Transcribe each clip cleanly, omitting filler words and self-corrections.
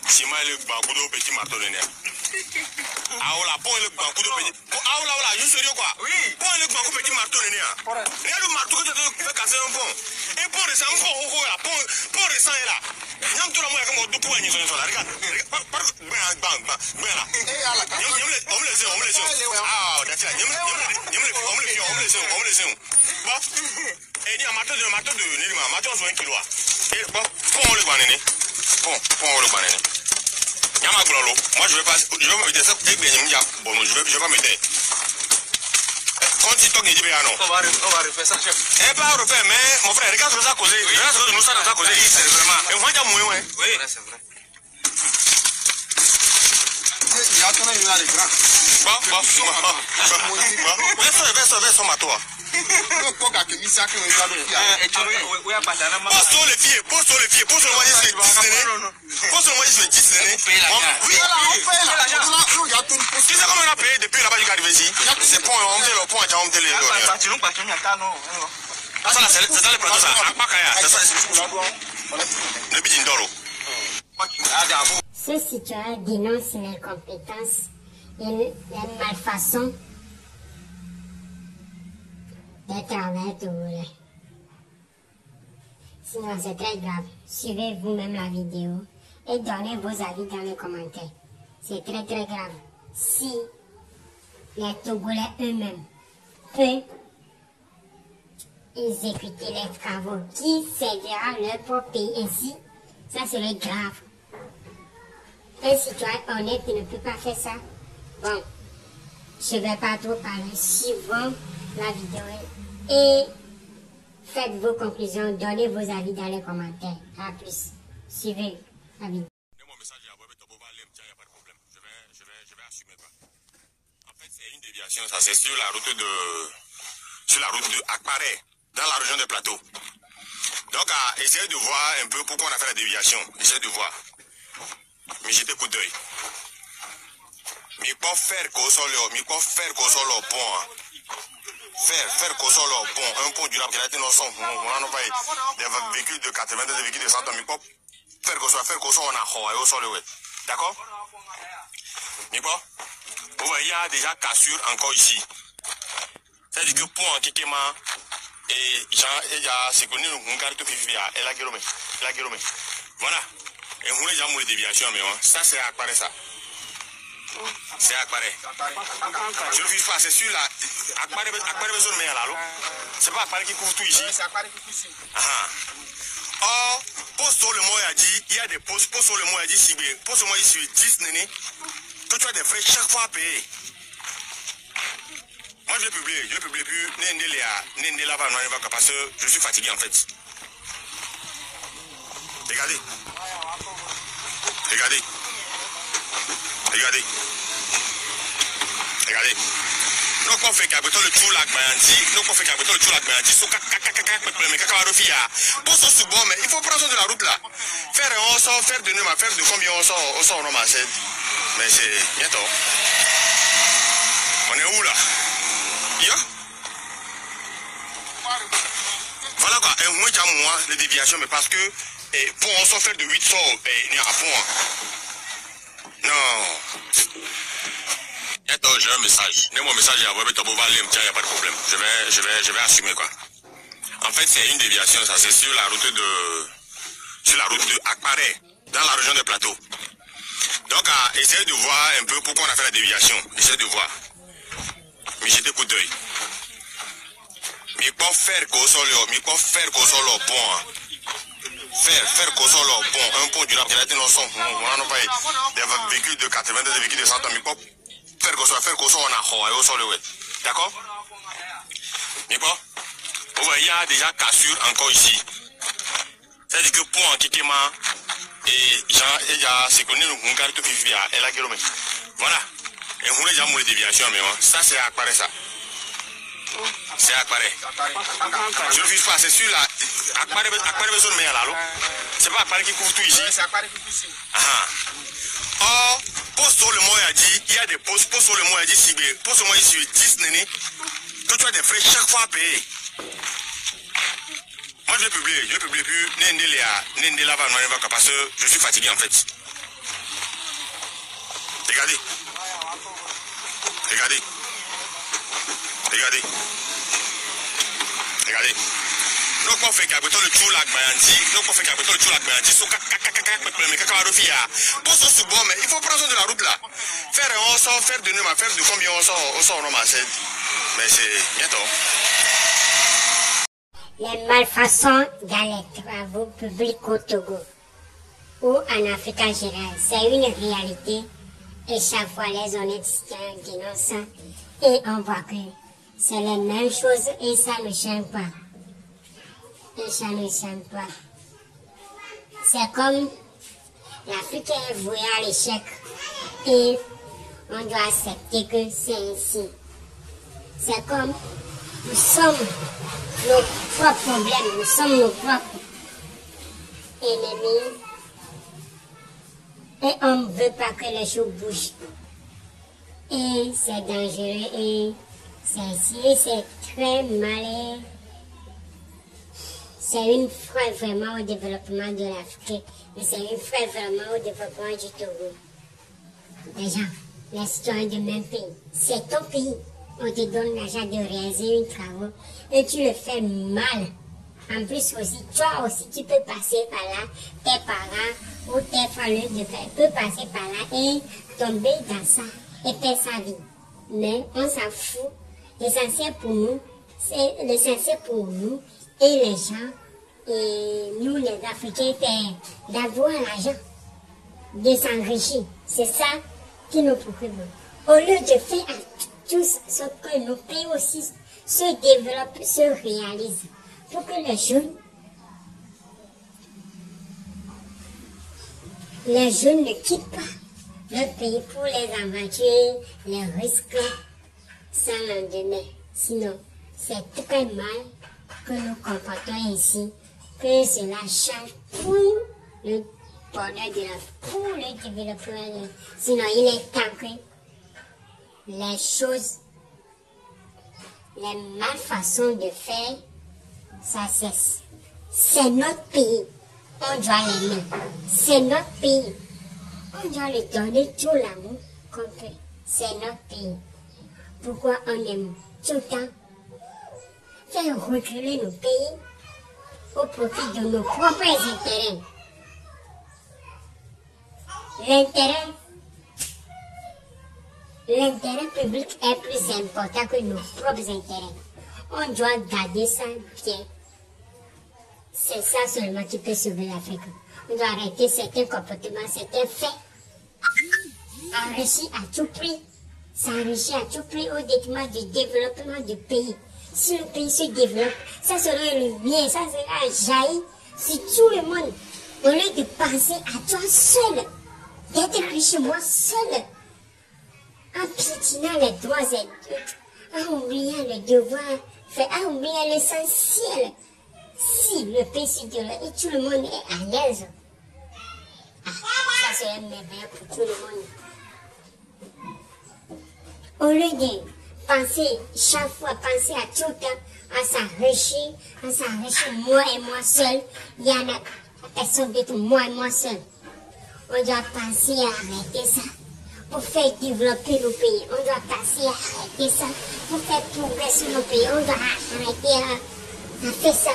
Si moi le bancoudou petit marteau de nerf. Ah voilà, pour le bancoudou petit. Ah voilà, je suis sérieux quoi. Oui. Pour le bancoudou petit marteau de nerf. Il y a le marteau que tu fais casser un pont. Et pour les sang, pour les sang est là. Nyam tout le monde comme tout point ni sur la regarde. Bang. On me laisse. Ah, d'accord. On me laisse. Bon. Et dit un marteau de Nilima, marteau sur 1 kilo. Et bon, pour le banane. Pour le banane. Yama Glolo, moi je vais pas me mettre ça. Bon, je vais pas mettre. Quand tu toques, non. On va refaire ça, chef. Eh pas refaire, mais mon frère, regarde ce que ça a causé. Regarde ce que nous ça a causé. C'est vraiment. Et moi, j'ai moins, ouais. Oui, c'est vrai. Il y a quand même les grands. Bon. Verse ma toi. Pose les pieds, pose le moyen sur le 10 l'année. Oui, tu sais comment on a payé depuis là-bas du arrivé ici? C'est pour on me dit le point, on me dit le c'est dans les plateaux ça. C'est ça. Le bidin d'oro. Ce citoyen dénonce l'incompétence et la malfaçon des travailleurs togolais. Sinon, c'est très grave. Suivez vous-même la vidéo et donnez vos avis dans les commentaires. C'est très très grave. Si les Togolais eux-mêmes peuvent exécuter les travaux qui servira leur propre pays ainsi, ça serait grave. Un citoyen honnête qui ne peut pas faire ça. Bon, je ne vais pas trop parler. Suivons la vidéo et faites vos conclusions, donnez vos avis dans les commentaires. A plus. Suivez la vidéo. Mon message à Bob Tobo Valem, il n'y a pas de problème. Je vais assumer quoi. En fait, c'est une déviation, ça c'est sur la route de Akpare, dans la région des plateaux. Donc, essayez de voir un peu pourquoi on a fait la déviation. Essayez de voir. Mais jetez coup d'œil. Mais pas faire qu'au sol, au pont. Faire qu'au sol, au pont. Un pont durable qui a été dans son. On a envoyé des véhicules de 80, des véhicules de 100 ans. Mais pas faire qu'au sol, on a haut au sol, ouais. D'accord? Mais bon, vous voyez, il y a déjà cassure encore ici. C'est-à-dire que pont en Kikema, et il y a ce qu'on dit, on garde tout vivre, et la guérome. Voilà. Et on a déjà mouru déviation, mais ça c'est à Akpare ça. C'est à Akpare. Je ne vis pas, c'est sûr là. Akpare besoin de là. C'est pas Akpare qui couvre tout ici. C'est Akpare qui couvre ici. Or, poste sur le mot a dit, il y a des postes, poste sur le mot a dit, si bien, poste sur le mot ici, 10 néné, que tu as des frais chaque fois à payer. Moi je vais publier plus, Nende là-bas, parce que je suis fatigué en fait. Regardez. Non qu'on fait qu'après le tout la gmandi, so pour ce bon mais il faut prendre de la route là. Faire de nous, faire de combien on sort normalement, mais c'est bientôt. On est où là? Voilà quoi, et moi j'ai moi les déviations, mais parce que pour on s'en faire de 8 sorts et à point. Non. Attends, j'ai un message. Mon message à Bob Tobo Valem, il n'y a pas de problème. Je vais assumer quoi. En fait, c'est une déviation, ça c'est sur la route de Akpare, dans la région des plateaux. Donc, essayez de voir un peu pourquoi on a fait la déviation. Essayez de voir. Mais jetez coup d'œil. Mais pas faire qu'au sol, au pont. Faire qu'au sol, au pont. Un pont durable qui a été dans son. On a envoyé des véhicules de 80, des véhicules de 100 ans. Mais pas faire qu'au sol, on a haut au sol, ouais. D'accord? Mais bon, vous voyez, il y a déjà cassure encore ici. C'est-à-dire que pont en Kikema, et il y a ce qu'on dit, on garde tout vivre, et la guérome. Voilà. Et on a déjà mouru déviation, mais ça c'est à Akpare ça. C'est à Akpare. Je ne vis pas, c'est sûr là. Akpare besoin de là. C'est pas Akpare qui couvre tout ici. C'est Akpare qui couvre ici. Or, poste sur le mot a dit, il y a des postes, poste sur le mot a dit, si bien, poste sur le mot ici, 10 néné, que tu as des frais chaque fois à payer. Moi Moi, je vais publier plus Nendela va parce que je suis fatigué en fait. Regardez. Regardez. Regardez. Regardez. Donc, on fait qu'à le tout la garantie. Donc, on fait qu'à le tout la garantie. So, mais il faut prendre de la route là. Faire on sort, faire de nous, faire de combien on sort, mais c'est bientôt. Les malfaçons dans les travaux publics au Togo ou en Afrique en général, c'est une réalité et chaque fois les honnêtes citoyens dénoncent ça et on voit que c'est les mêmes choses et ça ne change pas. Et ça ne change pas. C'est comme l'Afrique est vouée à l'échec et on doit accepter que c'est ainsi. C'est comme nous sommes nos propres problèmes, nous sommes nos propres ennemis et on ne veut pas que les choses bougent. Et c'est dangereux et c'est ainsi et c'est très mal. C'est une freine vraiment au développement de l'Afrique, mais c'est une freine vraiment au développement du Togo. Déjà, les citoyens du même pays, c'est ton pays. On te donne l'argent de réaliser une travaux et tu le fais mal. En plus aussi, toi aussi, tu peux passer par là, tes parents ou tes familles de père peuvent passer par là et tomber dans ça et faire sa vie. Mais on s'en fout. L'essentiel pour nous, c'est l'essentiel pour nous et les gens, et nous les Africains, c'est d'avoir l'argent, de s'enrichir. C'est ça qui nous préoccupe. Au lieu de faire tous ce que nos pays aussi se développent, se réalisent, pour que les jeunes ne quittent pas le pays pour les aventures, les risques sans lendemain. Sinon, c'est très mal que nous comportons ainsi, que cela change pour le bonheur de pour le développement. Sinon, il est temps que les choses, les malfaçons de faire, ça cesse. C'est notre pays. On doit l'aimer. C'est notre pays. On doit lui donner tout l'amour qu'on peut. C'est notre pays. Pourquoi on aime tout le temps faire reculer nos pays au profit de nos propres intérêts? L'intérêt public est plus important que nos propres intérêts. On doit garder ça bien. C'est ça seulement qui peut sauver l'Afrique. On doit arrêter certains comportements, certains faits. Enrichir à tout prix. S'enrichir à tout prix au détriment du développement du pays. Si le pays se développe, ça sera le bien, ça sera jailli sur tout le monde. Au lieu de penser à toi seul, d'être riche moi seul, en piétinant les droits et autres, en oubliant les devoirs, en oubliant l'essentiel. Si le pays se développe et tout le monde est à l'aise, ça serait merveilleux pour tout le monde. Au lieu de penser, chaque fois penser à tout le temps, à s'enrichir moi et moi seul, il y en a personne d'autre, moi et moi seul. On doit penser à arrêter ça. Pour faire développer nos pays, on doit passer à arrêter ça. Pour faire progresser nos pays, on doit arrêter à faire ça.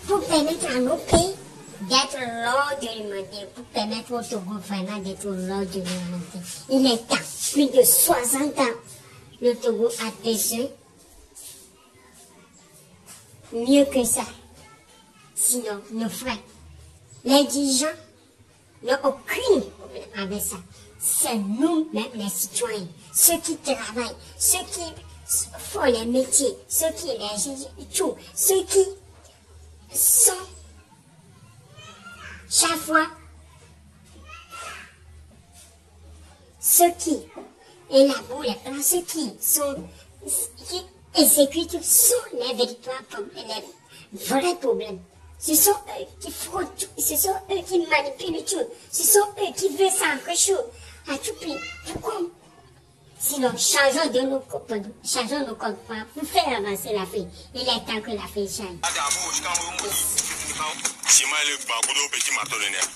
Pour permettre à nos pays d'être l'ordre alimentaire, pour permettre au Togo vraiment d'être l'ordre alimentaire. Il est temps, plus de 60 ans, le Togo a besoin mieux que ça. Sinon, nos frères, les dirigeants n'ont aucun problème avec ça. C'est nous-mêmes les citoyens, ceux qui travaillent, ceux qui font les métiers, ceux qui les tout, ceux qui sont chaque fois ceux qui élaborent les plans, ceux qui exécutent sont les véritables problèmes, les vrais problèmes. Ce sont eux qui fraudent tout, ce sont eux qui manipulent tout, ce sont eux qui veulent s'enrichir à tout prix. Pourquoi Sinon, changeons nos comportements pour faire avancer l'Afrique. Il est temps que l'Afrique change. Si moi le banco petit marteau de nerf.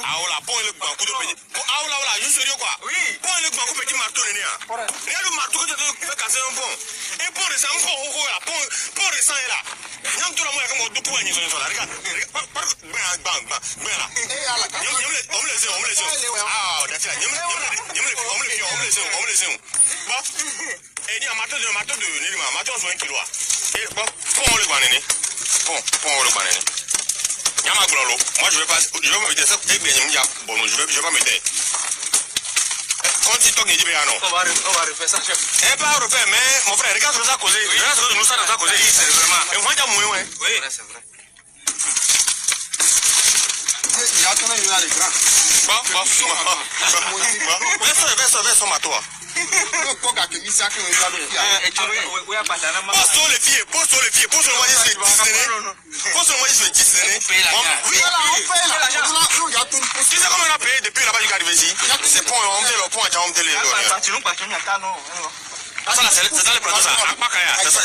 Ah voilà, bon le banco de petit. Ah voilà, je suis sérieux quoi. Oui. Bon le banco petit marteau de nerf. Il y a le marteau que tu fais casser un pont. Et pont de ça, un pont là, pont de ça est là. Nyam tout le monde comme du point ni sur là. Regarde. Bang. On me laisse. Ah, d'accord. On me laisse. Bon. Et il y a marteau de Nilima, marteau sur 1 kilo. Et bon, pont le banane. Pont le banane. Yama Glolo, moi je vais me mettre ça, et bien bon, je vais pas mettre. Quand tu toques, il dit bien non. On va refaire ça, chef. Eh pas refaire, mais mon frère, regarde ça causer. Regarde ce que nous sommes causé. Oui, c'est vraiment. Et moi, j'ai moins, oui, c'est vrai. Il y a ton avis là, les grands. Bon. Verse ma toi. Pose les filles, pose le moyen de 10 années. Pose le moyen de 10 années. Oui, tu sais comment on a payé depuis là-bas jusqu'à arriver ici? C'est pour on met le pont à Djaom Télé. Ça là, c'est dans les plateaux ça. C'est ça.